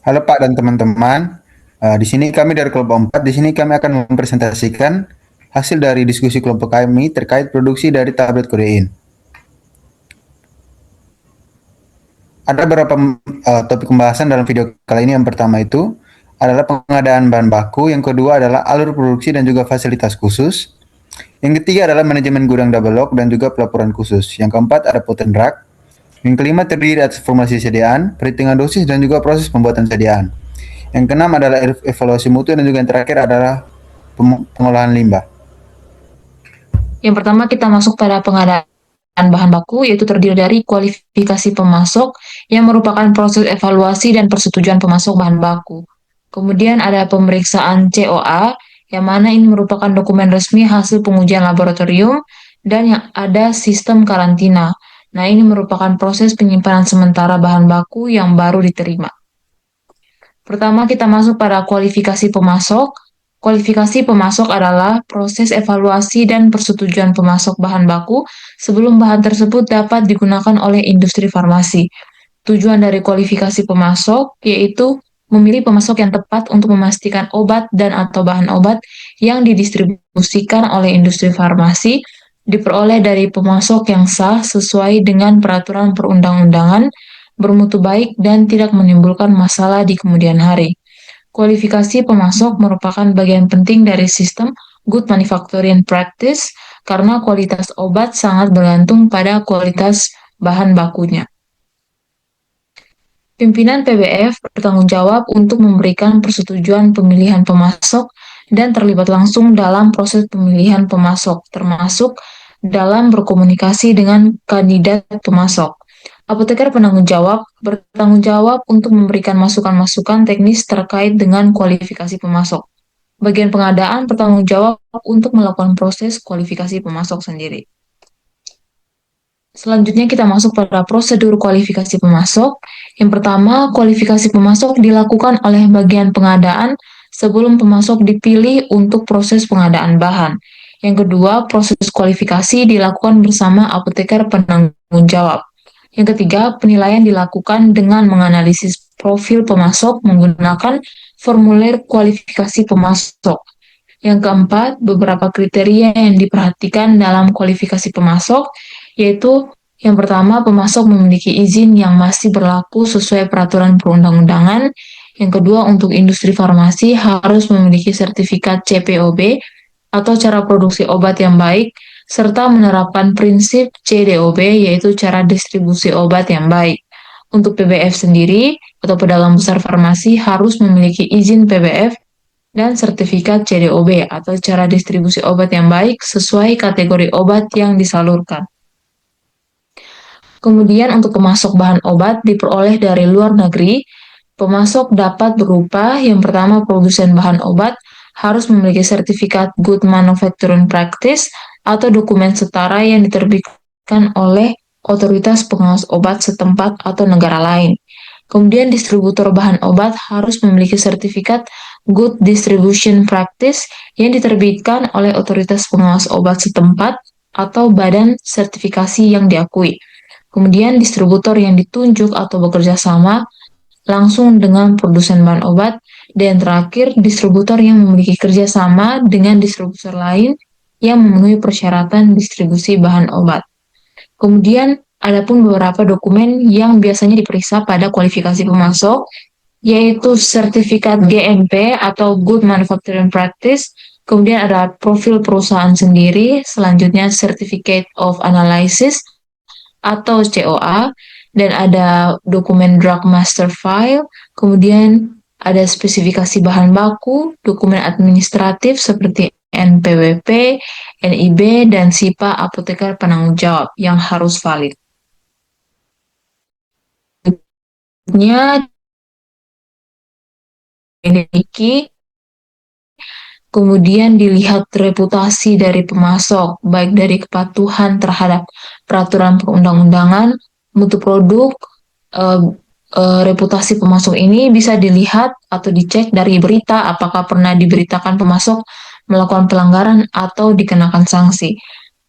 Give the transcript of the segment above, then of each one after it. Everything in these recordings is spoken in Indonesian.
Halo Pak dan teman-teman. Di sini kami dari kelompok 4. Di sini kami akan mempresentasikan hasil dari diskusi kelompok kami terkait produksi dari tablet kodein. Ada beberapa topik pembahasan dalam video kali ini. Yang pertama itu adalah pengadaan bahan baku, yang kedua adalah alur produksi dan juga fasilitas khusus. Yang ketiga adalah manajemen gudang double lock dan juga pelaporan khusus. Yang keempat ada poten rack. Yang kelima terdiri atas formulasi sediaan, perhitungan dosis dan juga proses pembuatan sediaan. Yang keenam adalah evaluasi mutu dan juga yang terakhir adalah pengolahan limbah. Yang pertama kita masuk pada pengadaan bahan baku, yaitu terdiri dari kualifikasi pemasok yang merupakan proses evaluasi dan persetujuan pemasok bahan baku. Kemudian ada pemeriksaan COA, yang mana ini merupakan dokumen resmi hasil pengujian laboratorium, dan yang ada sistem karantina. Nah, ini merupakan proses penyimpanan sementara bahan baku yang baru diterima. Pertama, kita masuk pada kualifikasi pemasok. Kualifikasi pemasok adalah proses evaluasi dan persetujuan pemasok bahan baku sebelum bahan tersebut dapat digunakan oleh industri farmasi. Tujuan dari kualifikasi pemasok yaitu memilih pemasok yang tepat untuk memastikan obat dan atau bahan obat yang didistribusikan oleh industri farmasi diperoleh dari pemasok yang sah sesuai dengan peraturan perundang-undangan, bermutu baik, dan tidak menimbulkan masalah di kemudian hari. Kualifikasi pemasok merupakan bagian penting dari sistem Good Manufacturing Practice karena kualitas obat sangat bergantung pada kualitas bahan bakunya. Pimpinan PBF bertanggung jawab untuk memberikan persetujuan pemilihan pemasok dan terlibat langsung dalam proses pemilihan pemasok, termasuk dalam berkomunikasi dengan kandidat pemasok. Apoteker bertanggung jawab untuk memberikan masukan-masukan teknis terkait dengan kualifikasi pemasok. Bagian pengadaan bertanggung jawab untuk melakukan proses kualifikasi pemasok sendiri. Selanjutnya kita masuk pada prosedur kualifikasi pemasok. Yang pertama, kualifikasi pemasok dilakukan oleh bagian pengadaan sebelum pemasok dipilih untuk proses pengadaan bahan. Yang kedua, proses kualifikasi dilakukan bersama apoteker penanggung jawab. Yang ketiga, penilaian dilakukan dengan menganalisis profil pemasok menggunakan formulir kualifikasi pemasok. Yang keempat, beberapa kriteria yang diperhatikan dalam kualifikasi pemasok, yaitu yang pertama, pemasok memiliki izin yang masih berlaku sesuai peraturan perundang-undangan. Yang kedua, untuk industri farmasi harus memiliki sertifikat CPOB atau cara produksi obat yang baik, serta menerapkan prinsip CDOB, yaitu cara distribusi obat yang baik. Untuk PBF sendiri, atau pedagang besar farmasi harus memiliki izin PBF dan sertifikat CDOB atau cara distribusi obat yang baik sesuai kategori obat yang disalurkan. Kemudian untuk pemasok bahan obat diperoleh dari luar negeri, pemasok dapat berupa yang pertama produsen bahan obat harus memiliki sertifikat Good Manufacturing Practice atau dokumen setara yang diterbitkan oleh otoritas pengawas obat setempat atau negara lain. Kemudian distributor bahan obat harus memiliki sertifikat Good Distribution Practice yang diterbitkan oleh otoritas pengawas obat setempat atau badan sertifikasi yang diakui. Kemudian distributor yang ditunjuk atau bekerja sama langsung dengan produsen bahan obat. Dan terakhir, distributor yang memiliki kerjasama dengan distributor lain yang memenuhi persyaratan distribusi bahan obat. Kemudian, ada pun beberapa dokumen yang biasanya diperiksa pada kualifikasi pemasok, yaitu sertifikat GMP atau Good Manufacturing Practice, kemudian ada profil perusahaan sendiri, selanjutnya Certificate of Analysis, atau COA, dan ada dokumen Drug Master File, kemudian ada spesifikasi bahan baku, dokumen administratif seperti NPWP, NIB, dan SIPA apoteker penanggung jawab yang harus valid. Selanjutnya, memiliki kemudian dilihat reputasi dari pemasok, baik dari kepatuhan terhadap peraturan perundang-undangan, mutu produk, reputasi pemasok ini bisa dilihat atau dicek dari berita apakah pernah diberitakan pemasok melakukan pelanggaran atau dikenakan sanksi.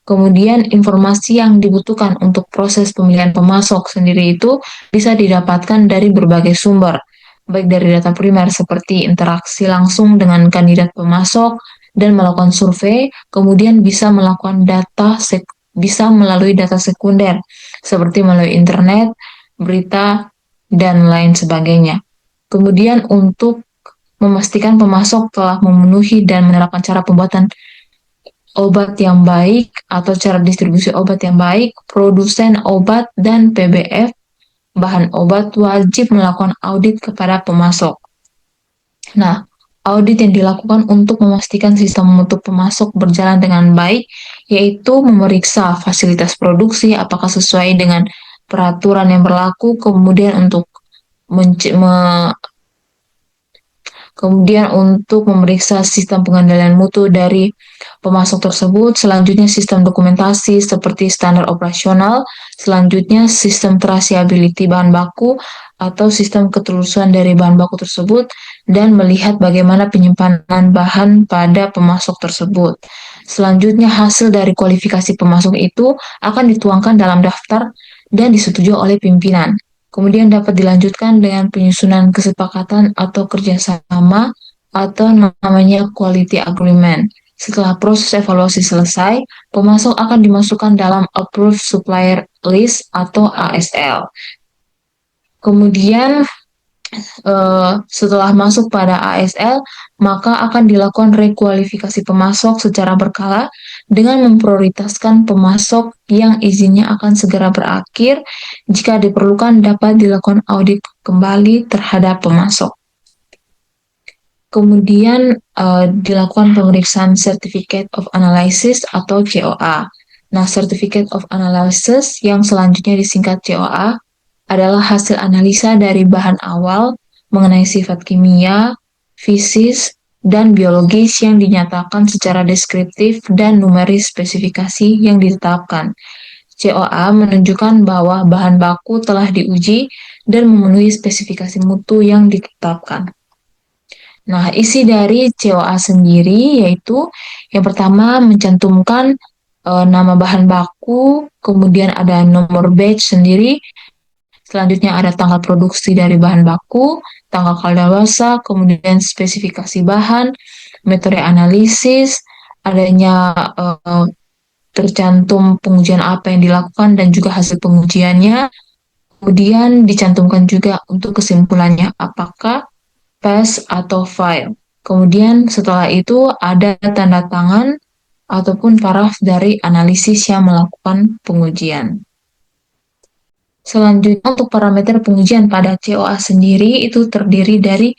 Kemudian informasi yang dibutuhkan untuk proses pemilihan pemasok sendiri itu bisa didapatkan dari berbagai sumber. baik dari data primer seperti interaksi langsung dengan kandidat pemasok dan melakukan survei, kemudian bisa melalui data sekunder seperti melalui internet, berita, dan lain sebagainya. Kemudian untuk memastikan pemasok telah memenuhi dan menerapkan cara pembuatan obat yang baik atau cara distribusi obat yang baik, produsen obat dan PBF bahan obat wajib melakukan audit kepada pemasok. Nah, audit yang dilakukan untuk memastikan sistem mutu pemasok berjalan dengan baik, yaitu memeriksa fasilitas produksi apakah sesuai dengan peraturan yang berlaku, kemudian untuk memeriksa sistem pengendalian mutu dari pemasok tersebut, selanjutnya sistem dokumentasi seperti standar operasional, selanjutnya sistem traceability bahan baku atau sistem ketelusuran dari bahan baku tersebut, dan melihat bagaimana penyimpanan bahan pada pemasok tersebut. Selanjutnya hasil dari kualifikasi pemasok itu akan dituangkan dalam daftar dan disetujui oleh pimpinan. Kemudian dapat dilanjutkan dengan penyusunan kesepakatan atau kerjasama atau namanya quality agreement. Setelah proses evaluasi selesai, pemasok akan dimasukkan dalam Approved Supplier List atau ASL. Kemudian setelah masuk pada ASL, maka akan dilakukan rekualifikasi pemasok secara berkala dengan memprioritaskan pemasok yang izinnya akan segera berakhir. Jika diperlukan, dapat dilakukan audit kembali terhadap pemasok. Kemudian dilakukan pemeriksaan Certificate of Analysis atau COA. Nah, Certificate of Analysis yang selanjutnya disingkat COA adalah hasil analisa dari bahan awal mengenai sifat kimia, fisis, dan biologis yang dinyatakan secara deskriptif dan numeris spesifikasi yang ditetapkan. COA menunjukkan bahwa bahan baku telah diuji dan memenuhi spesifikasi mutu yang ditetapkan. Nah, isi dari COA sendiri yaitu yang pertama mencantumkan nama bahan baku, kemudian ada nomor batch sendiri, selanjutnya ada tanggal produksi dari bahan baku, tanggal kadaluarsa, kemudian spesifikasi bahan, metode analisis, adanya tercantum pengujian apa yang dilakukan dan juga hasil pengujiannya. Kemudian dicantumkan juga untuk kesimpulannya apakah pass atau fail. Kemudian setelah itu ada tanda tangan ataupun paraf dari analisis yang melakukan pengujian. Selanjutnya untuk parameter pengujian pada COA sendiri itu terdiri dari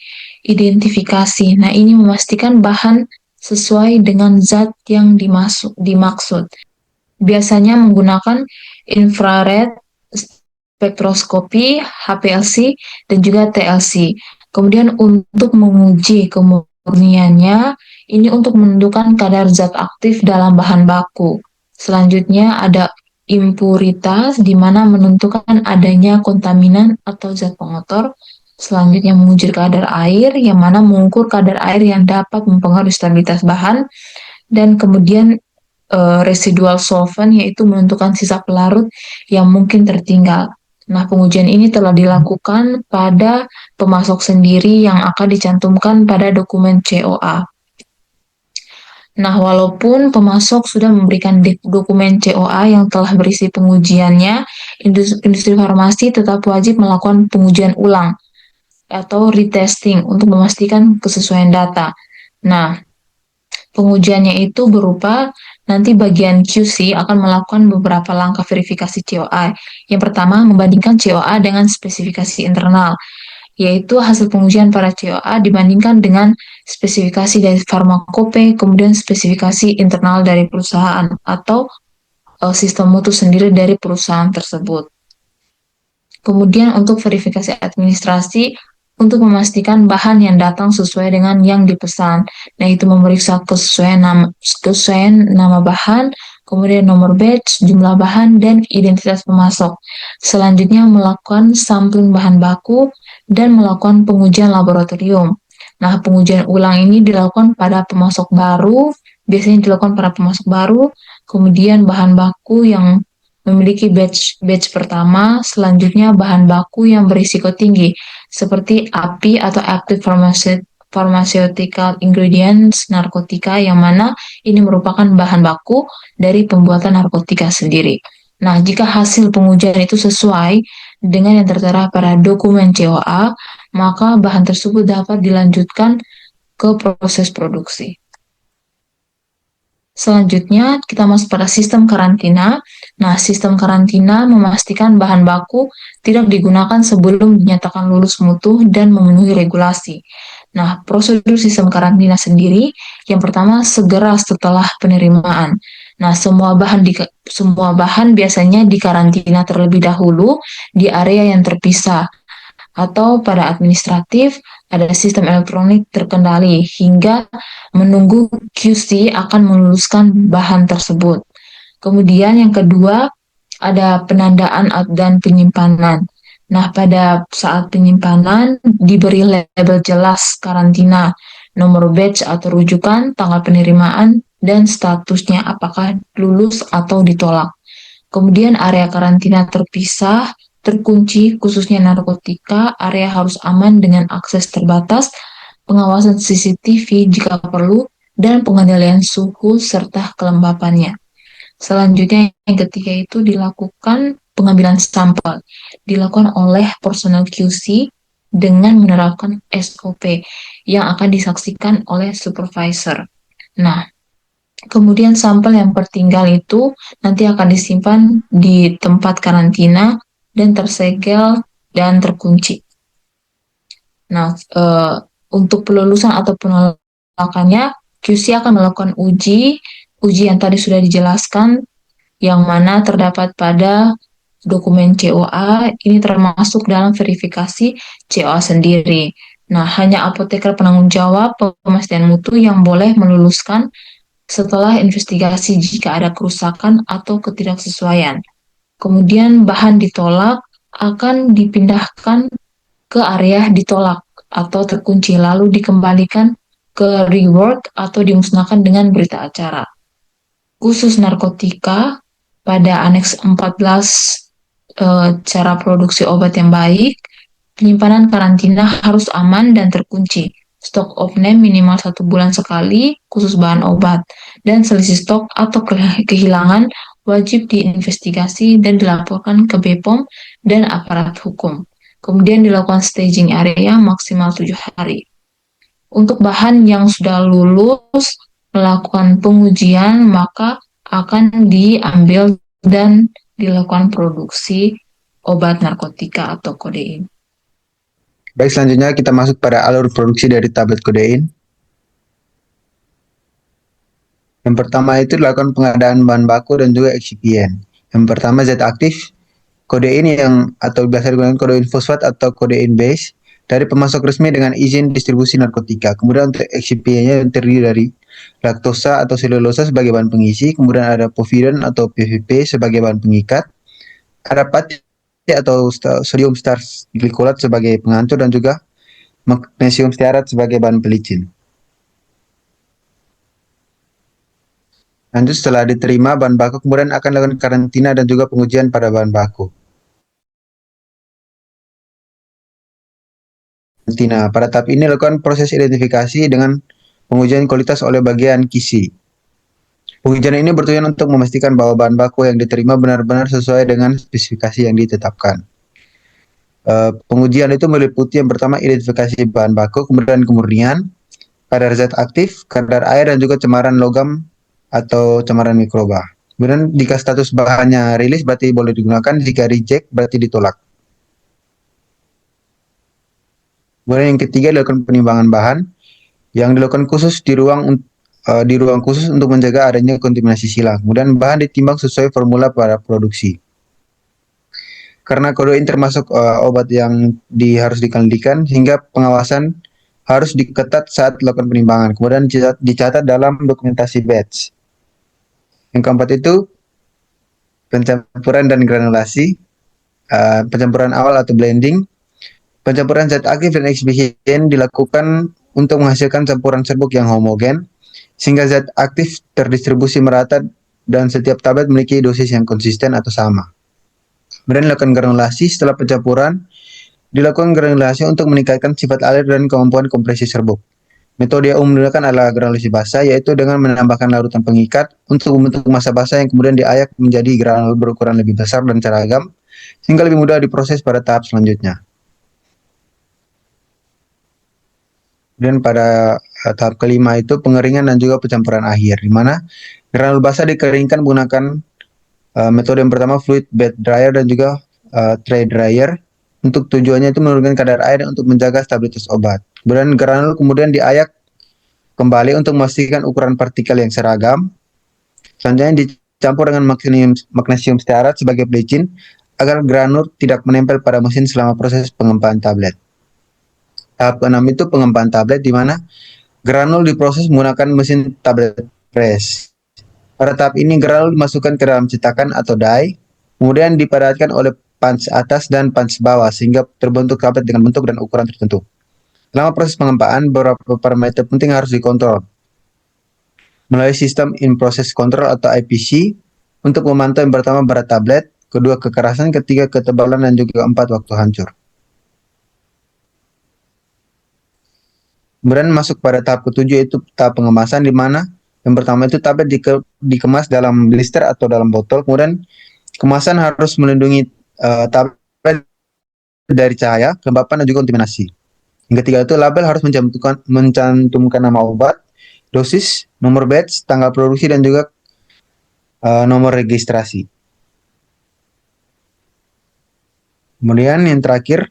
identifikasi. Nah, ini memastikan bahan sesuai dengan zat yang dimaksud. Biasanya menggunakan infrared spektroskopi, HPLC, dan juga TLC. Kemudian untuk menguji kemurniannya, ini untuk menentukan kadar zat aktif dalam bahan baku. Selanjutnya ada impuritas, di mana menentukan adanya kontaminan atau zat pengotor. Selanjutnya menguji kadar air, yang mana mengukur kadar air yang dapat mempengaruhi stabilitas bahan. Dan kemudian residual solvent, yaitu menentukan sisa pelarut yang mungkin tertinggal. Nah, pengujian ini telah dilakukan pada pemasok sendiri yang akan dicantumkan pada dokumen COA. Nah, walaupun pemasok sudah memberikan dokumen COA yang telah berisi pengujiannya, industri farmasi tetap wajib melakukan pengujian ulang atau retesting untuk memastikan kesesuaian data. Nah, pengujiannya itu berupa nanti bagian QC akan melakukan beberapa langkah verifikasi COA. Yang pertama, membandingkan COA dengan spesifikasi internal, yaitu hasil pengujian pada COA dibandingkan dengan spesifikasi dari farmakope, kemudian spesifikasi internal dari perusahaan atau sistem mutu sendiri dari perusahaan tersebut. Kemudian untuk verifikasi administrasi, untuk memastikan bahan yang datang sesuai dengan yang dipesan. Nah, itu memeriksa kesesuaian nama bahan, kemudian nomor batch, jumlah bahan, dan identitas pemasok. Selanjutnya melakukan sampling bahan baku dan melakukan pengujian laboratorium. Nah, pengujian ulang ini dilakukan pada pemasok baru, biasanya dilakukan pada pemasok baru, kemudian bahan baku yang memiliki batch pertama, selanjutnya bahan baku yang berisiko tinggi, seperti API atau Active Pharmaceutical Ingredients narkotika, yang mana ini merupakan bahan baku dari pembuatan narkotika sendiri. Nah, jika hasil pengujian itu sesuai dengan yang tertera pada dokumen COA, maka bahan tersebut dapat dilanjutkan ke proses produksi. Selanjutnya, kita masuk pada sistem karantina. Nah, sistem karantina memastikan bahan baku tidak digunakan sebelum dinyatakan lulus mutu dan memenuhi regulasi. Nah, prosedur sistem karantina sendiri, yang pertama segera setelah penerimaan. Nah, semua bahan biasanya dikarantina terlebih dahulu di area yang terpisah, atau pada administratif ada sistem elektronik terkendali hingga menunggu QC akan meluluskan bahan tersebut. Kemudian yang kedua ada penandaan dan penyimpanan. Nah, pada saat penyimpanan diberi label jelas karantina, nomor batch atau rujukan, tanggal penerimaan, dan statusnya apakah lulus atau ditolak. Kemudian area karantina terpisah, terkunci, khususnya narkotika, area harus aman dengan akses terbatas, pengawasan CCTV jika perlu, dan pengendalian suhu serta kelembapannya. Selanjutnya yang ketiga itu dilakukan pengambilan sampel. Dilakukan oleh personel QC dengan menerapkan SOP yang akan disaksikan oleh supervisor. Nah, kemudian sampel yang tertinggal itu nanti akan disimpan di tempat karantina dan tersegel dan terkunci. Nah, untuk pelulusan atau penolakannya, QC akan melakukan uji yang tadi sudah dijelaskan, yang mana terdapat pada dokumen COA, ini termasuk dalam verifikasi COA sendiri. Nah, hanya apoteker penanggung jawab pemastian mutu yang boleh meluluskan setelah investigasi jika ada kerusakan atau ketidaksesuaian. Kemudian bahan ditolak akan dipindahkan ke area ditolak atau terkunci, lalu dikembalikan ke rework atau dimusnahkan dengan berita acara. Khusus narkotika, pada aneks 14 cara produksi obat yang baik, penyimpanan karantina harus aman dan terkunci. Stok of name minimal 1 bulan sekali, khusus bahan obat. Dan selisih stok atau kehilangan wajib diinvestigasi dan dilaporkan ke BPOM dan aparat hukum. Kemudian dilakukan staging area maksimal 7 hari. Untuk bahan yang sudah lulus melakukan pengujian, maka akan diambil dan dilakukan produksi obat narkotika atau kodein. Baik, selanjutnya kita masuk pada alur produksi dari tablet kodein. Yang pertama itu dilakukan pengadaan bahan baku dan juga eksipien. Yang pertama zat aktif kodein yang atau biasa digunakan kodein fosfat atau kodein base dari pemasok resmi dengan izin distribusi narkotika. Kemudian untuk eksipiennya terdiri dari laktosa atau selulosa sebagai bahan pengisi, kemudian ada povidone atau PVP sebagai bahan pengikat, ada pati atau sodium starch glikolat sebagai penghancur, dan juga magnesium stearat sebagai bahan pelicin. Lanjut, setelah diterima bahan baku kemudian akan dilakukan karantina dan juga pengujian pada bahan baku. Karantina pada tahap ini lakukan proses identifikasi dengan pengujian kualitas oleh bagian QC. Pengujian ini bertujuan untuk memastikan bahwa bahan baku yang diterima benar-benar sesuai dengan spesifikasi yang ditetapkan. Pengujian itu meliputi yang pertama identifikasi bahan baku, kemudian kemurnian, kadar zat aktif, kadar air, dan juga cemaran logam atau cemaran mikroba. Kemudian jika status bahannya rilis berarti boleh digunakan, jika reject berarti ditolak. Kemudian yang ketiga dilakukan penimbangan bahan yang dilakukan khusus di ruang khusus untuk menjaga adanya kontaminasi silang. Kemudian bahan ditimbang sesuai formula pada produksi. Karena kodein termasuk obat yang harus dikendalikan, hingga pengawasan harus diketat saat dilakukan penimbangan. Kemudian dicatat dalam dokumentasi batch. Yang keempat itu pencampuran dan granulasi, pencampuran awal atau blending. Pencampuran zat aktif dan eksibisien dilakukan untuk menghasilkan campuran serbuk yang homogen, sehingga zat aktif terdistribusi merata dan setiap tablet memiliki dosis yang konsisten atau sama. Kemudian dilakukan granulasi. Setelah pencampuran, dilakukan granulasi untuk meningkatkan sifat alir dan kemampuan kompresi serbuk. Metode yang umum digunakan adalah granulasi basah, yaitu dengan menambahkan larutan pengikat untuk membentuk massa basah yang kemudian diayak menjadi granul berukuran lebih besar dan seragam, sehingga lebih mudah diproses pada tahap selanjutnya. Kemudian pada tahap kelima itu pengeringan dan juga pencampuran akhir, di mana granul basah dikeringkan menggunakan metode yang pertama fluid bed dryer dan juga tray dryer. Untuk tujuannya itu menurunkan kadar air untuk menjaga stabilitas obat. Kemudian granul kemudian diayak kembali untuk memastikan ukuran partikel yang seragam. Selanjutnya dicampur dengan magnesium stearat sebagai pelicin agar granul tidak menempel pada mesin selama proses pengempaan tablet. Tahap keenam itu pengempaan tablet, di mana granul diproses menggunakan mesin tablet press. Pada tahap ini granul dimasukkan ke dalam cetakan atau die, kemudian dipadatkan oleh punch atas dan punch bawah sehingga terbentuk tablet dengan bentuk dan ukuran tertentu. Selama proses pengempaan, beberapa parameter penting harus dikontrol melalui sistem in-process control atau IPC untuk memantau yang pertama berat tablet, kedua kekerasan, ketiga ketebalan, dan juga keempat waktu hancur. Kemudian masuk pada tahap ketujuh, yaitu tahap pengemasan, di mana yang pertama itu tablet dikemas dalam blister atau dalam botol. Kemudian kemasan harus melindungi tablet dari cahaya, kelembapan, dan juga kontaminasi. Yang ketiga itu label harus mencantumkan nama obat, dosis, nomor batch, tanggal produksi, dan juga nomor registrasi. Kemudian yang terakhir,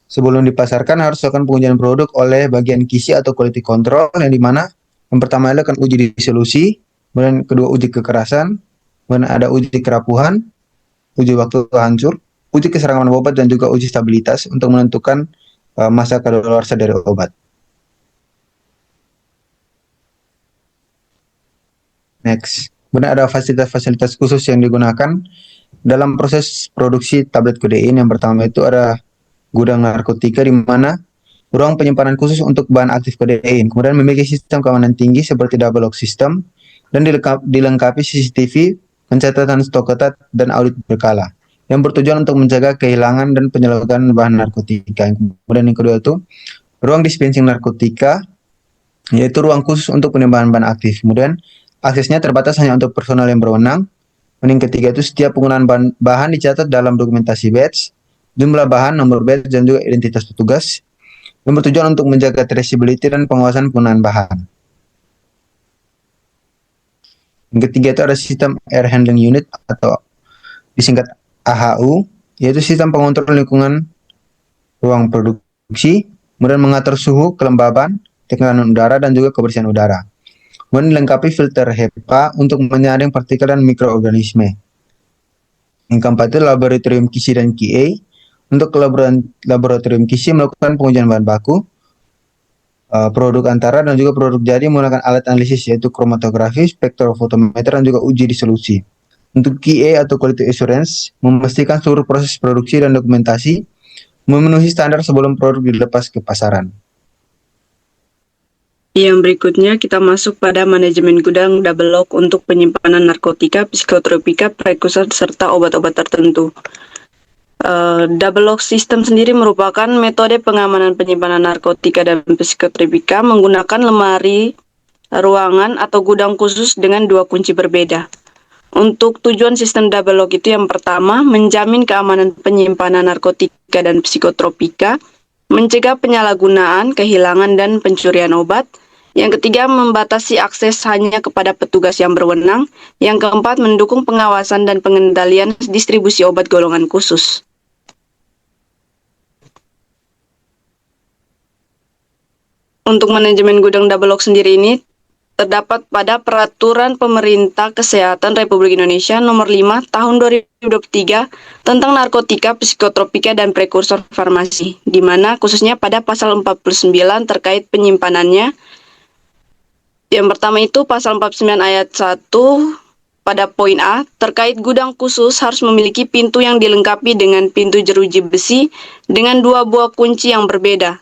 sebelum dipasarkan harus dilakukan pengujian produk oleh bagian QC atau quality control, yang dimana yang pertama adalah uji disolusi, kemudian kedua uji kekerasan, kemudian ada uji kerapuhan, uji waktu hancur, uji keseragaman obat, dan juga uji stabilitas untuk menentukan masa kadaluarsa dari obat. Next, kemudian ada fasilitas-fasilitas khusus yang digunakan dalam proses produksi tablet kodein. Yang pertama itu ada gudang narkotika, di mana ruang penyimpanan khusus untuk bahan aktif kodein, kemudian memiliki sistem keamanan tinggi seperti double lock system, dan dilengkapi CCTV, pencatatan stok ketat, dan audit berkala, yang bertujuan untuk menjaga kehilangan dan penyalahgunaan bahan narkotika. Kemudian yang kedua itu ruang dispensing narkotika, yaitu ruang khusus untuk penambahan bahan aktif. Kemudian aksesnya terbatas hanya untuk personal yang berwenang. Yang ketiga itu setiap penggunaan bahan dicatat dalam dokumentasi batch, jumlah bahan, nomor batch, dan juga identitas petugas, yang bertujuan untuk menjaga traceability dan pengawasan penggunaan bahan. Yang ketiga itu ada sistem air handling unit atau disingkat AHU, yaitu sistem pengontrol lingkungan ruang produksi, kemudian mengatur suhu, kelembaban, tekanan udara, dan juga kebersihan udara. Kemudian dilengkapi filter HEPA untuk menyaring partikel dan mikroorganisme. Yang keempat itu laboratorium QC dan QA. Untuk laboratorium QC melakukan pengujian bahan baku, produk antara, dan juga produk jadi menggunakan alat analisis, yaitu kromatografi, spektrofotometer, dan juga uji disolusi. Untuk QA atau quality assurance, memastikan seluruh proses produksi dan dokumentasi memenuhi standar sebelum produk dilepas ke pasaran. Yang berikutnya kita masuk pada manajemen gudang double lock untuk penyimpanan narkotika, psikotropika, prekursor, serta obat-obat tertentu. Double lock system sendiri merupakan metode pengamanan penyimpanan narkotika dan psikotropika menggunakan lemari, ruangan, atau gudang khusus dengan dua kunci berbeda. Untuk tujuan sistem double lock itu yang pertama, menjamin keamanan penyimpanan narkotika dan psikotropika, mencegah penyalahgunaan, kehilangan, dan pencurian obat. Yang ketiga, membatasi akses hanya kepada petugas yang berwenang. Yang keempat, mendukung pengawasan dan pengendalian distribusi obat golongan khusus. Untuk manajemen gudang double lock sendiri ini terdapat pada Peraturan Pemerintah Kesehatan Republik Indonesia Nomor 5 Tahun 2023 tentang narkotika, psikotropika, dan prekursor farmasi, di mana khususnya pada pasal 49 terkait penyimpanannya. Yang pertama itu pasal 49 ayat 1 pada poin A, terkait gudang khusus harus memiliki pintu yang dilengkapi dengan pintu jeruji besi dengan dua buah kunci yang berbeda.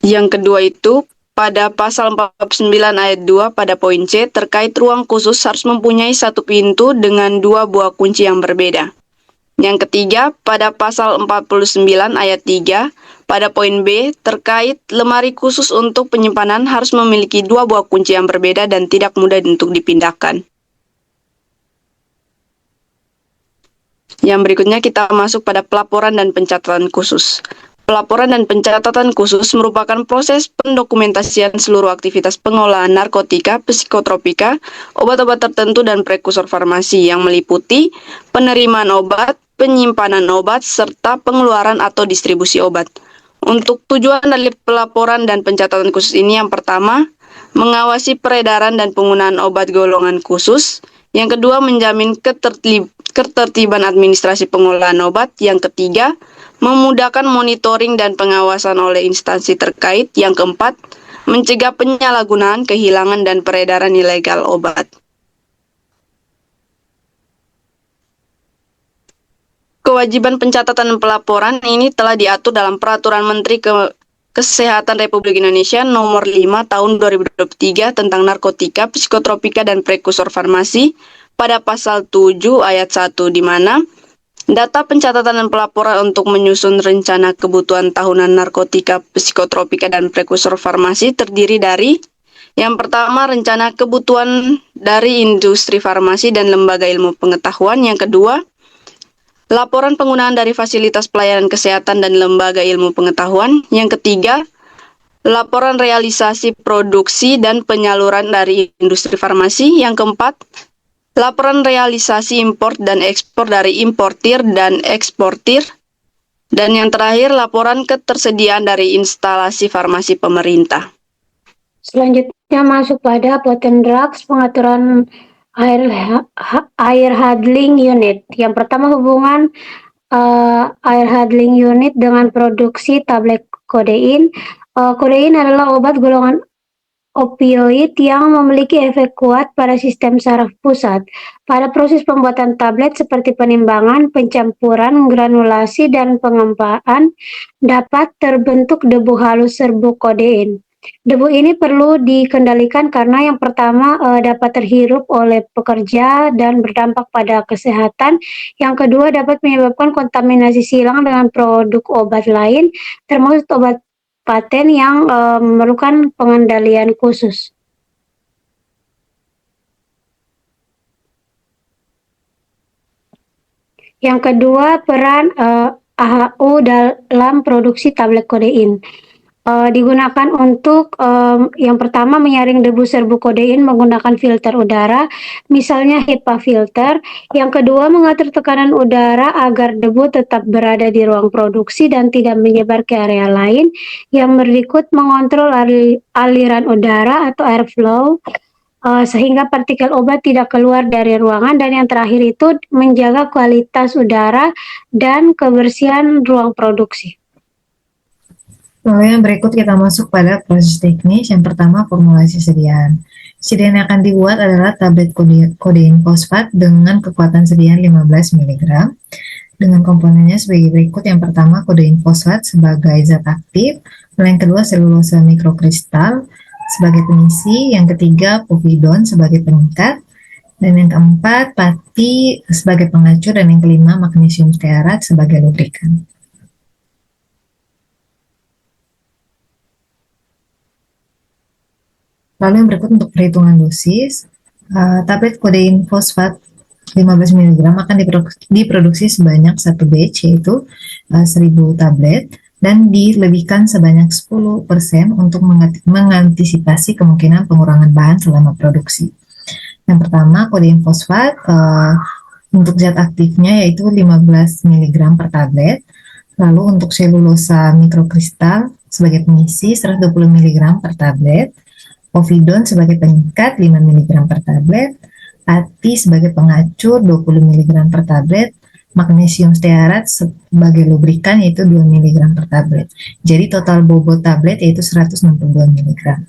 Yang kedua itu pada pasal 49 ayat 2 pada poin C terkait ruang khusus harus mempunyai satu pintu dengan 2 buah kunci yang berbeda. Yang ketiga, pada pasal 49 ayat 3 pada poin B terkait lemari khusus untuk penyimpanan harus memiliki 2 buah kunci yang berbeda dan tidak mudah untuk dipindahkan. Yang berikutnya kita masuk pada pelaporan dan pencatatan khusus. Pelaporan dan pencatatan khusus merupakan proses pendokumentasian seluruh aktivitas pengolahan narkotika, psikotropika, obat-obat tertentu, dan prekursor farmasi yang meliputi penerimaan obat, penyimpanan obat, serta pengeluaran atau distribusi obat. Untuk tujuan dari pelaporan dan pencatatan khusus ini yang pertama, mengawasi peredaran dan penggunaan obat golongan khusus. Yang kedua, menjamin ketertiban administrasi pengolahan obat. Yang ketiga, memudahkan monitoring dan pengawasan oleh instansi terkait. Yang keempat, mencegah penyalahgunaan, kehilangan, dan peredaran ilegal obat. Kewajiban pencatatan dan pelaporan ini telah diatur dalam Peraturan Menteri Kesehatan Republik Indonesia Nomor 5 Tahun 2023 tentang narkotika, psikotropika, dan prekursor farmasi pada pasal 7 ayat 1 di mana data pencatatan dan pelaporan untuk menyusun rencana kebutuhan tahunan narkotika, psikotropika, dan prekursor farmasi terdiri dari yang pertama, rencana kebutuhan dari industri farmasi dan lembaga ilmu pengetahuan. Yang kedua, laporan penggunaan dari fasilitas pelayanan kesehatan dan lembaga ilmu pengetahuan. Yang ketiga, laporan realisasi produksi dan penyaluran dari industri farmasi. Yang keempat, laporan realisasi impor dan ekspor dari importir dan eksportir. Dan yang terakhir, laporan ketersediaan dari instalasi farmasi pemerintah. Selanjutnya masuk pada potent drugs, pengaturan air handling unit. Yang pertama, hubungan air handling unit dengan produksi tablet kodein. Kodein adalah obat golongan opioid yang memiliki efek kuat pada sistem saraf pusat. Pada proses pembuatan tablet seperti penimbangan, pencampuran, granulasi, dan pengempaan dapat terbentuk debu halus serbuk kodein. Debu ini perlu dikendalikan karena yang pertama dapat terhirup oleh pekerja dan berdampak pada kesehatan. Yang kedua dapat menyebabkan kontaminasi silang dengan produk obat lain, termasuk obat paten yang memerlukan pengendalian khusus. Yang kedua, peran AHU dalam produksi tablet kodein. Digunakan untuk yang pertama menyaring debu serbuk kodein menggunakan filter udara, misalnya HEPA filter. Yang kedua, mengatur tekanan udara agar debu tetap berada di ruang produksi dan tidak menyebar ke area lain. Yang berikut, mengontrol aliran udara atau airflow sehingga partikel obat tidak keluar dari ruangan. Dan yang terakhir itu menjaga kualitas udara dan kebersihan ruang produksi. Lalu yang berikut kita masuk pada proses teknis. Yang pertama, formulasi sediaan. Sediaan yang akan dibuat adalah tablet kodein fosfat dengan kekuatan sediaan 15 mg dengan komponennya sebagai berikut. Yang pertama, kodein fosfat sebagai zat aktif, yang kedua selulosa mikrokristal sebagai pengisi, yang ketiga povidon sebagai pengikat, dan yang keempat pati sebagai pengacur, dan yang kelima magnesium stearat sebagai lubrikan. Lalu yang berikut untuk perhitungan dosis, tablet kodein fosfat 15 mg akan diproduksi sebanyak 1 batch, yaitu 1000 tablet, dan dilebihkan sebanyak 10% untuk mengantisipasi kemungkinan pengurangan bahan selama produksi. Yang pertama, kodein fosfat untuk zat aktifnya yaitu 15 mg per tablet. Lalu untuk selulosa mikrokristal sebagai pengisi 120 mg per tablet. Povidon sebagai pengikat 5 mg per tablet, pati sebagai pengacur 20 mg per tablet, magnesium stearat sebagai lubrikan yaitu 2 mg per tablet. Jadi total bobot tablet yaitu 162 mg.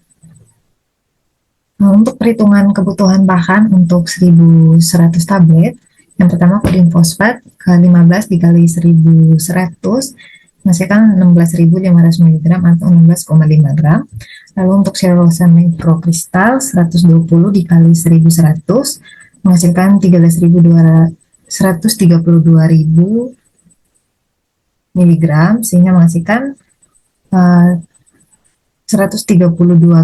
Nah, untuk perhitungan kebutuhan bahan untuk 1100 tablet, yang pertama kodein fosfat ke 15 dikali 1100 menghasilkan 16.500 mg atau 16,5 gram. Lalu untuk selulosa mikrokristal 120 dikali 1.100 menghasilkan 132.000 mg, sehingga menghasilkan 132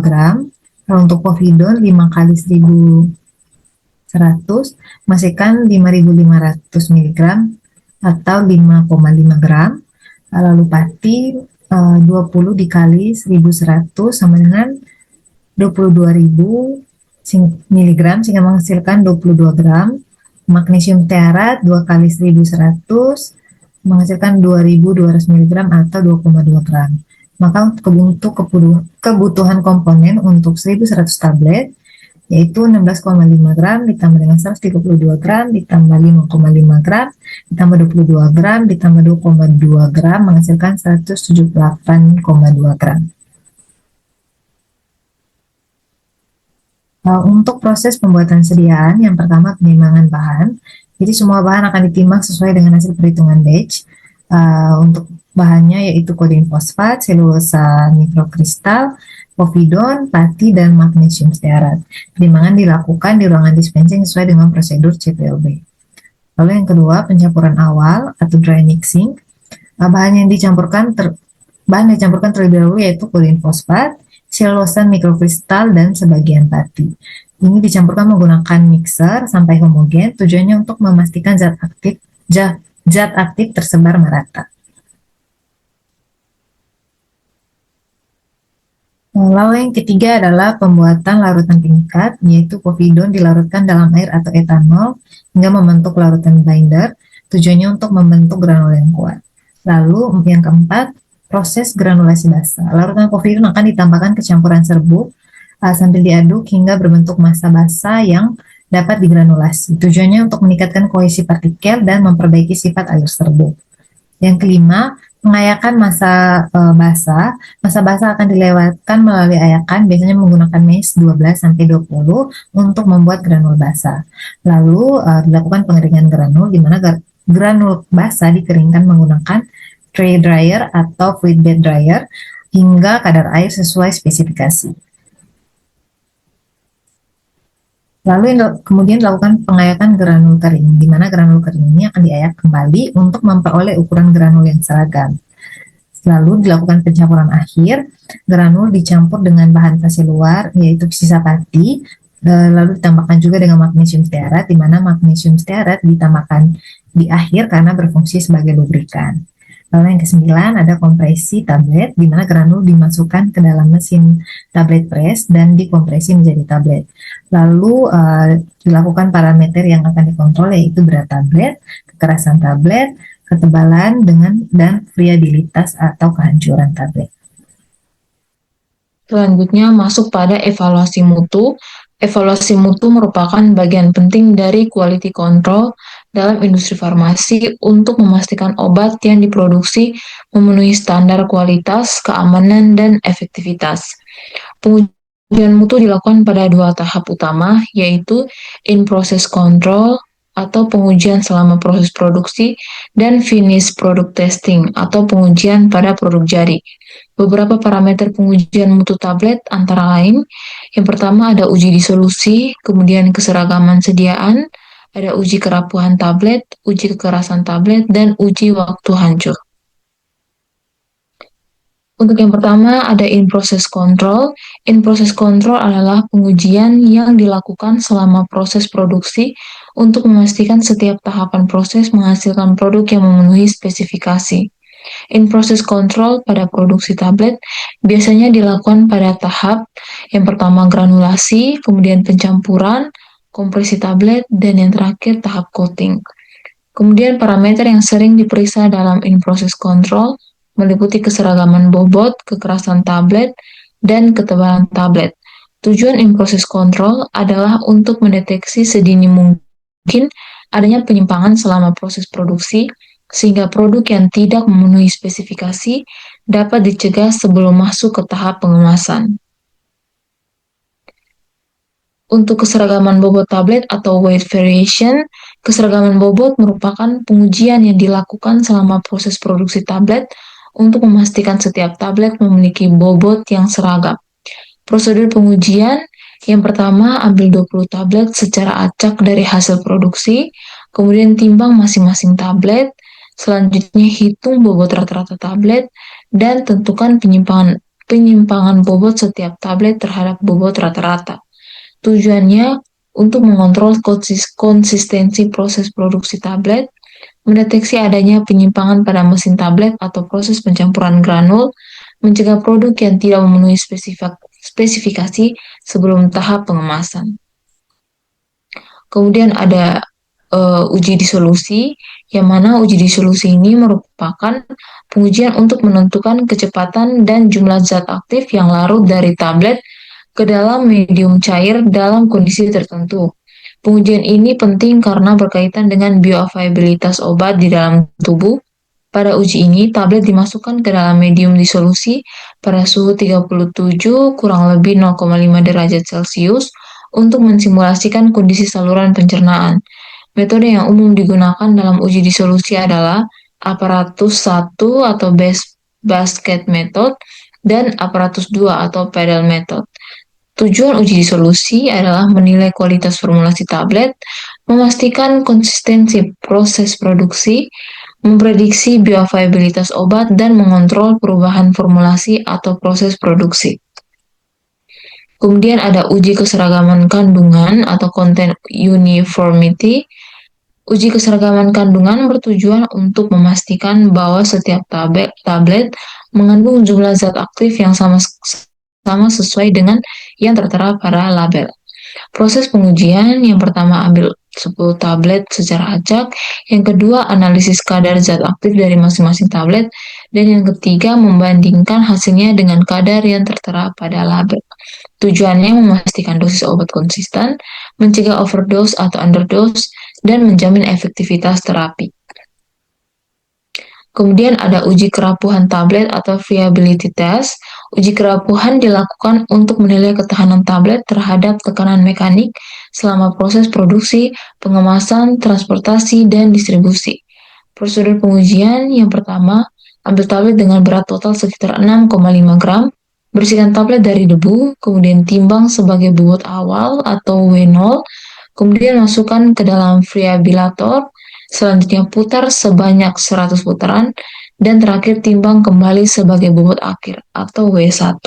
gram. Kalau untuk povidon 5 kali 1.100 menghasilkan 5.500 mg atau 5,5 gram. Lalu pati 20 dikali 1.100 sama dengan 22.000 mg, sehingga menghasilkan 22 gram. Magnesium stearat 2 kali 1.100 menghasilkan 2.200 mg atau 2,2 gram. Maka untuk kebutuhan komponen untuk 1.100 tablet yaitu 16,5 gram ditambah dengan 132 gram ditambah 5,5 gram ditambah 22 gram ditambah 2,2 gram menghasilkan 178,2 gram. Untuk proses pembuatan sediaan, yang pertama penimbangan bahan. Jadi semua bahan akan ditimbang sesuai dengan hasil perhitungan batch. Untuk bahannya yaitu kodein fosfat, selulosa mikrokristal, povidon, pati, dan magnesium stearat. Penimbangan dilakukan di ruangan dispensing sesuai dengan prosedur CPOB. Lalu yang kedua, pencampuran awal atau dry mixing. Bahan yang dicampurkan terlebih dahulu yaitu kodein fosfat, selulosa mikrokristal, dan sebagian pati. Ini dicampurkan menggunakan mixer sampai homogen, tujuannya untuk memastikan zat aktif tersebar merata. Lalu yang ketiga adalah pembuatan larutan tingkat, yaitu povidon dilarutkan dalam air atau etanol hingga membentuk larutan binder, tujuannya untuk membentuk granul yang kuat. Lalu yang keempat, proses granulasi basah. Larutan povidon akan ditambahkan ke campuran serbuk sambil diaduk hingga berbentuk massa basah yang dapat digranulasi. Tujuannya untuk meningkatkan kohesi partikel dan memperbaiki sifat air serbuk. Yang kelima, pengayakan massa basah. Massa basah akan dilewatkan melalui ayakan, biasanya menggunakan mesh 12-20 untuk membuat granul basah. Lalu dilakukan pengeringan granul, di mana granul basah dikeringkan menggunakan tray dryer atau fluid bed dryer hingga kadar air sesuai spesifikasi. Lalu kemudian dilakukan pengayakan granul kering, di mana granul kering ini akan diayak kembali untuk memperoleh ukuran granul yang seragam. Lalu dilakukan pencampuran akhir, granul dicampur dengan bahan fase luar, yaitu sisa pati, lalu ditambahkan juga dengan magnesium stearat, di mana magnesium stearat ditambahkan di akhir karena berfungsi sebagai lubrikan. Lalu yang kesembilan ada kompresi tablet, di mana granul dimasukkan ke dalam mesin tablet press dan dikompresi menjadi tablet. Lalu dilakukan parameter yang akan dikontrol, yaitu berat tablet, kekerasan tablet, ketebalan dan friabilitas atau kehancuran tablet. Selanjutnya masuk pada evaluasi mutu. Evaluasi mutu merupakan bagian penting dari quality control dalam industri farmasi untuk memastikan obat yang diproduksi memenuhi standar kualitas, keamanan, dan efektivitas. Pengujian mutu dilakukan pada dua tahap utama, yaitu in-process control atau pengujian selama proses produksi, dan finish product testing atau pengujian pada produk jadi. Beberapa parameter pengujian mutu tablet antara lain, yang pertama ada uji disolusi, kemudian keseragaman sediaan, ada uji kerapuhan tablet, uji kekerasan tablet, dan uji waktu hancur. Untuk yang pertama ada in-process control. In-process control adalah pengujian yang dilakukan selama proses produksi untuk memastikan setiap tahapan proses menghasilkan produk yang memenuhi spesifikasi. In-process control pada produksi tablet biasanya dilakukan pada tahap yang pertama granulasi, kemudian pencampuran, kompresi tablet, dan yang terakhir tahap coating. Kemudian parameter yang sering diperiksa dalam in-process control meliputi keseragaman bobot, kekerasan tablet, dan ketebalan tablet. Tujuan in-process control adalah untuk mendeteksi sedini mungkin adanya penyimpangan selama proses produksi, sehingga produk yang tidak memenuhi spesifikasi dapat dicegah sebelum masuk ke tahap pengemasan. Untuk keseragaman bobot tablet atau weight variation, keseragaman bobot merupakan pengujian yang dilakukan selama proses produksi tablet untuk memastikan setiap tablet memiliki bobot yang seragam. Prosedur pengujian, yang pertama ambil 20 tablet secara acak dari hasil produksi, kemudian timbang masing-masing tablet, selanjutnya hitung bobot rata-rata tablet, dan tentukan penyimpangan bobot setiap tablet terhadap bobot rata-rata. Tujuannya untuk mengontrol konsistensi proses produksi tablet, mendeteksi adanya penyimpangan pada mesin tablet atau proses pencampuran granul, mencegah produk yang tidak memenuhi spesifikasi sebelum tahap pengemasan. Kemudian ada uji disolusi, yang mana uji disolusi ini merupakan pengujian untuk menentukan kecepatan dan jumlah zat aktif yang larut dari tablet ke dalam medium cair dalam kondisi tertentu. Pengujian ini penting karena berkaitan dengan bioavailabilitas obat di dalam tubuh. Pada uji ini, tablet dimasukkan ke dalam medium disolusi pada suhu 37 kurang lebih 0,5 derajat Celcius untuk mensimulasikan kondisi saluran pencernaan. Metode yang umum digunakan dalam uji disolusi adalah aparatus 1 atau basket method dan aparatus 2 atau pedal method. Tujuan uji disolusi adalah menilai kualitas formulasi tablet, memastikan konsistensi proses produksi, memprediksi bioavailabilitas obat, dan mengontrol perubahan formulasi atau proses produksi. Kemudian ada uji keseragaman kandungan atau content uniformity. Uji keseragaman kandungan bertujuan untuk memastikan bahwa setiap tablet mengandung jumlah zat aktif yang sama sesuai dengan yang tertera pada label. Proses pengujian, yang pertama ambil 10 tablet secara acak, yang kedua analisis kadar zat aktif dari masing-masing tablet, dan yang ketiga membandingkan hasilnya dengan kadar yang tertera pada label. Tujuannya memastikan dosis obat konsisten, mencegah overdose atau underdose, dan menjamin efektivitas terapi. Kemudian ada uji kerapuhan tablet atau friability test. Uji kerapuhan dilakukan untuk menilai ketahanan tablet terhadap tekanan mekanik selama proses produksi, pengemasan, transportasi, dan distribusi. Prosedur pengujian, yang pertama, ambil tablet dengan berat total sekitar 6,5 gram, bersihkan tablet dari debu, kemudian timbang sebagai bobot awal atau W0, kemudian masukkan ke dalam friabilator, selanjutnya putar sebanyak 100 putaran, dan terakhir timbang kembali sebagai bobot akhir atau W1.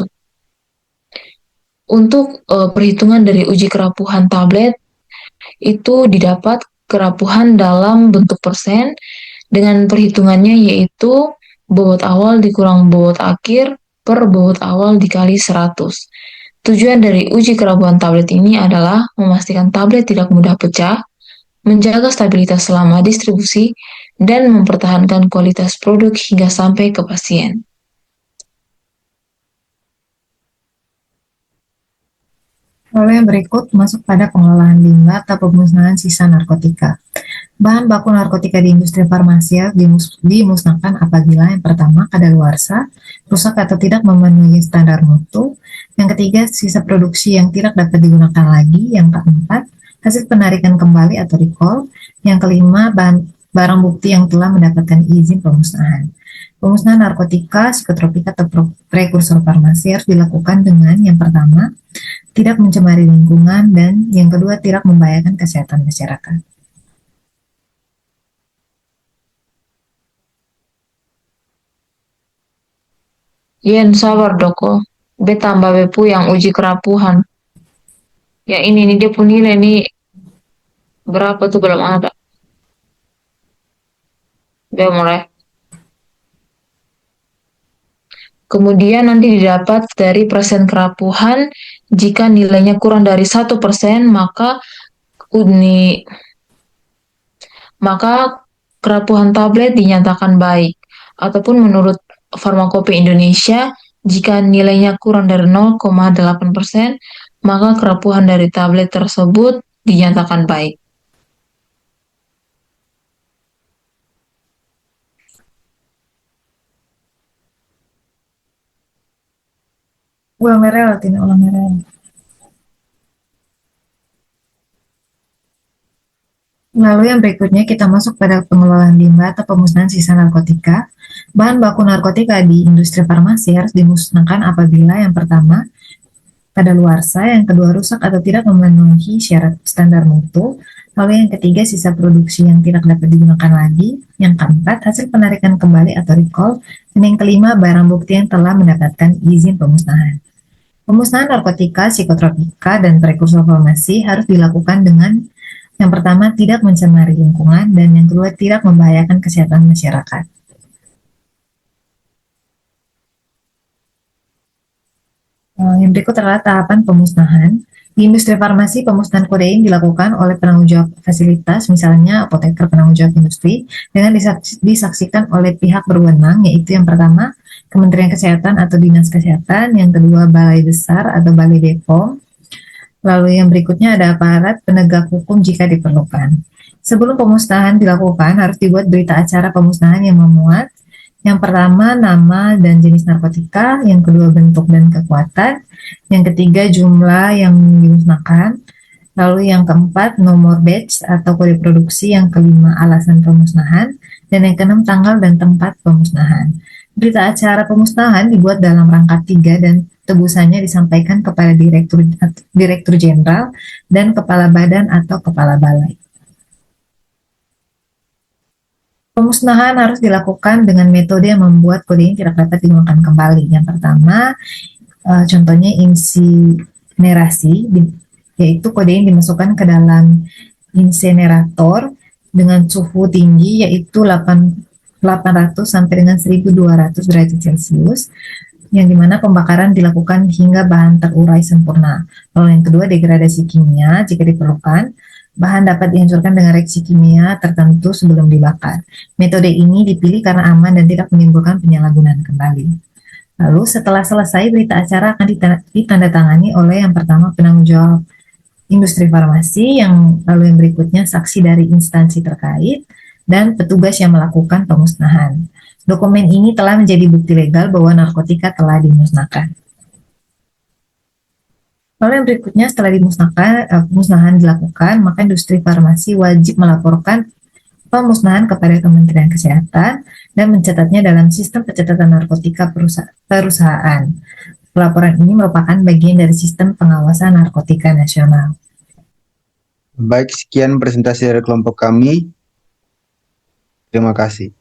Untuk perhitungan dari uji kerapuhan tablet, itu didapat kerapuhan dalam bentuk persen, dengan perhitungannya yaitu bobot awal dikurang bobot akhir per bobot awal dikali 100. Tujuan dari uji kerapuhan tablet ini adalah memastikan tablet tidak mudah pecah, menjaga stabilitas selama distribusi, dan mempertahankan kualitas produk hingga sampai ke pasien. Lalu yang berikut masuk pada pengelolaan limbah atau pemusnahan sisa narkotika. Bahan baku narkotika di industri farmasi dimusnahkan apabila yang pertama kadaluarsa, rusak atau tidak memenuhi standar mutu, yang ketiga sisa produksi yang tidak dapat digunakan lagi, yang keempat hasil penarikan kembali atau recall, yang kelima barang bukti yang telah mendapatkan izin pemusnahan. Pemusnahan narkotika, psikotropika atau prekursor farmasi harus dilakukan dengan yang pertama tidak mencemari lingkungan dan yang kedua tidak membahayakan kesehatan masyarakat. Yen sabar doko, be tambah bepu yang uji kerapuhan. Ya ini nih dia punya nilai nih berapa tuh belum ada. Be mulai. Kemudian nanti didapat dari persen kerapuhan. Jika nilainya kurang dari 1%, maka kerapuhan tablet dinyatakan baik. Ataupun menurut Farmakope Indonesia, jika nilainya kurang dari 0,8%, maka kerapuhan dari tablet tersebut dinyatakan baik. Ulang merah, ulang merah. Lalu yang berikutnya kita masuk pada pengelolaan limbah atau pemusnahan sisa narkotika. Bahan baku narkotika di industri farmasi harus dimusnahkan apabila yang pertama kadaluarsa, yang kedua rusak atau tidak memenuhi syarat standar mutu, lalu yang ketiga sisa produksi yang tidak dapat digunakan lagi, yang keempat hasil penarikan kembali atau recall, dan yang kelima barang bukti yang telah mendapatkan izin pemusnahan. Pemusnahan narkotika, psikotropika, dan prekursor farmasi harus dilakukan dengan yang pertama tidak mencemari lingkungan dan yang kedua tidak membahayakan kesehatan masyarakat. Yang berikut adalah tahapan pemusnahan. Di industri farmasi, pemusnahan kodein dilakukan oleh penanggung jawab fasilitas, misalnya apoteker penanggung jawab industri, dengan disaksikan oleh pihak berwenang, yaitu yang pertama, Kementerian Kesehatan atau Dinas Kesehatan, yang kedua, Balai Besar atau Balai Bepom, lalu yang berikutnya ada aparat penegak hukum jika diperlukan. Sebelum pemusnahan dilakukan, harus dibuat berita acara pemusnahan yang memuat yang pertama, nama dan jenis narkotika, yang kedua, bentuk dan kekuatan, yang ketiga, jumlah yang dimusnahkan, lalu yang keempat, nomor batch atau kode produksi, yang kelima, alasan pemusnahan, dan yang keenam, tanggal dan tempat pemusnahan. Berita acara pemusnahan dibuat dalam rangka 3 dan tebusannya disampaikan kepada Direktur Jenderal dan Kepala Badan atau Kepala Balai. Pemusnahan harus dilakukan dengan metode yang membuat kodein tidak dapat digunakan kembali. Yang pertama, contohnya insinerasi, yaitu kodein dimasukkan ke dalam insinerator dengan suhu tinggi yaitu 800 sampai dengan 1200 derajat Celcius, yang dimana pembakaran dilakukan hingga bahan terurai sempurna. Lalu yang kedua, degradasi kimia jika diperlukan. Bahan dapat dihancurkan dengan reaksi kimia tertentu sebelum dibakar. Metode ini dipilih karena aman dan tidak menimbulkan penyalahgunaan kembali. Lalu setelah selesai, berita acara akan ditandatangani oleh yang pertama penanggung jawab industri farmasi, yang lalu yang berikutnya saksi dari instansi terkait, dan petugas yang melakukan pemusnahan. Dokumen ini telah menjadi bukti legal bahwa narkotika telah dimusnahkan. Lalu yang berikutnya, setelah pemusnahan dilakukan, maka industri farmasi wajib melaporkan pemusnahan kepada Kementerian Kesehatan dan mencatatnya dalam sistem pencatatan narkotika perusahaan. Pelaporan ini merupakan bagian dari sistem pengawasan narkotika nasional. Baik, sekian presentasi dari kelompok kami. Terima kasih.